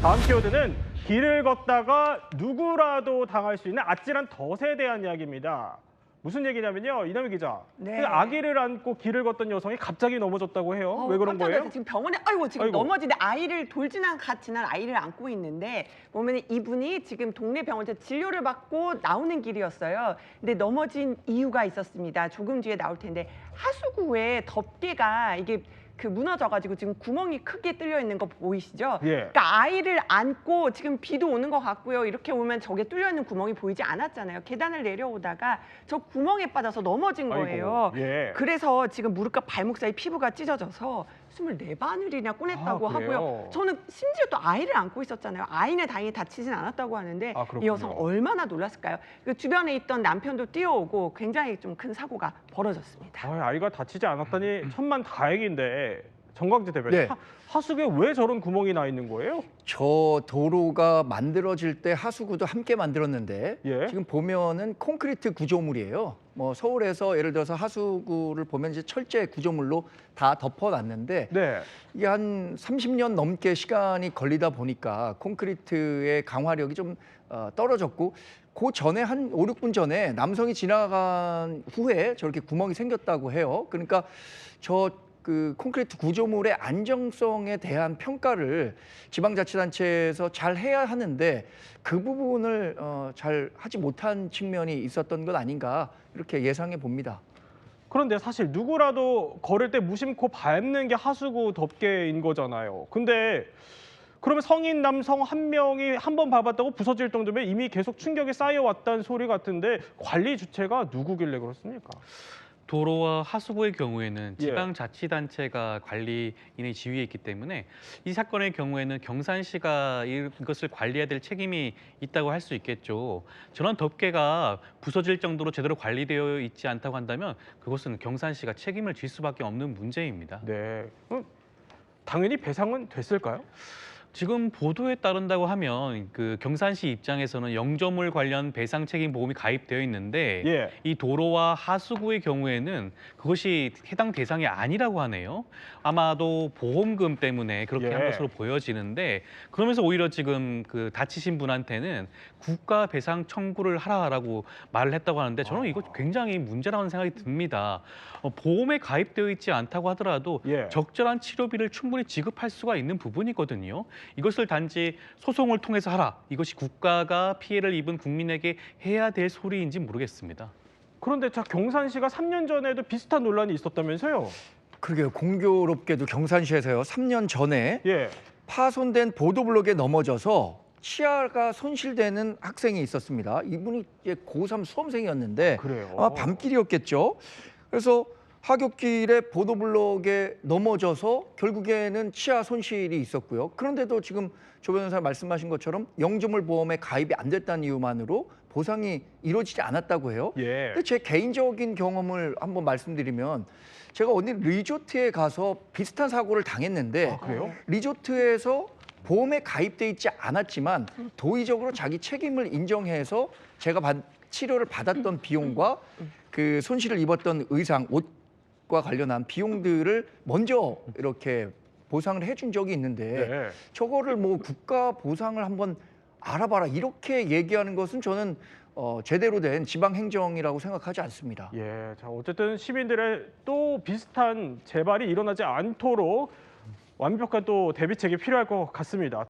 다음 키워드는 길을 걷다가 누구라도 당할 수 있는 아찔한 덫에 대한 이야기입니다. 무슨 얘기냐면요, 이남희 기자. 네. 그 아기를 안고 길을 걷던 여성이 갑자기 넘어졌다고 해요. 왜 그런 깜짝 거예요? 놀라서 지금 병원에 지금 아이고. 넘어지는데 아이를 돌진한 같이난 아이를 안고 있는데 보면 이분이 지금 동네 병원에서 진료를 받고 나오는 길이었어요. 근데 넘어진 이유가 있었습니다. 조금 뒤에 나올 텐데 하수구에 덮개가 이게 무너져가지고 지금 구멍이 크게 뚫려 있는 거 보이시죠? 예. 그러니까 아이를 안고 지금 비도 오는 것 같고요. 이렇게 오면 저게 뚫려 있는 구멍이 보이지 않았잖아요. 계단을 내려오다가 저 구멍에 빠져서 넘어진 거예요. 아이고, 예. 그래서 지금 무릎과 발목 사이 피부가 찢어져서 24바늘이나 꺼냈다고 아, 그래요? 하고요. 저는 심지어 또 아이를 안고 있었잖아요. 아이는 다행히 다치진 않았다고 하는데 아, 그렇군요. 이 여성 얼마나 놀랐을까요? 그 주변에 있던 남편도 뛰어오고 굉장히 좀 큰 사고가 벌어졌습니다. 아이가 다치지 않았다니 천만 다행인데 정광재 대표님, 네. 하수구에 왜 저런 구멍이 나 있는 거예요? 저 도로가 만들어질 때 하수구도 함께 만들었는데 예. 지금 보면은 콘크리트 구조물이에요. 뭐 서울에서 예를 들어서 하수구를 보면 이제 철제 구조물로 다 덮어놨는데 네. 이게 한 30년 넘게 시간이 걸리다 보니까 콘크리트의 강화력이 좀 떨어졌고 그 전에 한 5, 6분 전에 남성이 지나간 후에 저렇게 구멍이 생겼다고 해요. 그러니까 그 콘크리트 구조물의 안정성에 대한 평가를 지방자치단체에서 잘 해야 하는데 그 부분을 잘 하지 못한 측면이 있었던 것 아닌가 이렇게 예상해 봅니다. 그런데 사실 누구라도 걸을 때 무심코 밟는 게 하수구 덮개인 거잖아요. 근데 그러면 성인 남성 한 명이 한 번 밟았다고 부서질 정도면 이미 계속 충격이 쌓여왔다는 소리 같은데 관리 주체가 누구길래 그렇습니까? 도로와 하수구의 경우에는 예. 지방자치단체가 관리인의 지위에 있기 때문에 이 사건의 경우에는 경산시가 이것을 관리해야 될 책임이 있다고 할 수 있겠죠. 저런 덮개가 부서질 정도로 제대로 관리되어 있지 않다고 한다면 그것은 경산시가 책임을 질 수밖에 없는 문제입니다. 네. 당연히 배상은 됐을까요? 지금 보도에 따른다고 하면 그 경산시 입장에서는 영조물 관련 배상 책임 보험이 가입되어 있는데 예. 이 도로와 하수구의 경우에는 그것이 해당 대상이 아니라고 하네요. 아마도 보험금 때문에 그렇게 한 예. 것으로 보여지는데 그러면서 오히려 지금 그 다치신 분한테는 국가 배상 청구를 하라라고 말을 했다고 하는데 저는 이거 굉장히 문제라는 생각이 듭니다. 보험에 가입되어 있지 않다고 하더라도 예. 적절한 치료비를 충분히 지급할 수가 있는 부분이거든요. 이것을 단지 소송을 통해서 하라. 이것이 국가가 피해를 입은 국민에게 해야 될 소리인지 모르겠습니다. 그런데 경산시가 3년 전에도 비슷한 논란이 있었다면서요? 그러게요. 공교롭게도 경산시에서요. 3년 전에 예. 파손된 보도블록에 넘어져서 치아가 손실되는 학생이 있었습니다. 이분이 이제 고3 수험생이었는데 그래요? 아마 밤길이었겠죠. 그래서 하굣길에 보도블록에 넘어져서 결국에는 치아 손실이 있었고요. 그런데도 지금 조 변호사 말씀하신 것처럼 영조물 보험에 가입이 안 됐다는 이유만으로 보상이 이루어지지 않았다고 해요. 예. 근데 제 개인적인 경험을 한번 말씀드리면 제가 어디 리조트에 가서 비슷한 사고를 당했는데 아, 그래요? 리조트에서 보험에 가입돼 있지 않았지만 도의적으로 자기 책임을 인정해서 제가 치료를 받았던 비용과 그 손실을 입었던 의상, 옷과 관련한 비용들을 먼저 이렇게 보상을 해준 적이 있는데 네. 저거를 뭐 국가 보상을 한번 알아봐라 이렇게 얘기하는 것은 저는 제대로 된 지방 행정이라고 생각하지 않습니다. 예. 자, 어쨌든 시민들의 또 비슷한 재발이 일어나지 않도록 완벽한 또 대비책이 필요할 것 같습니다.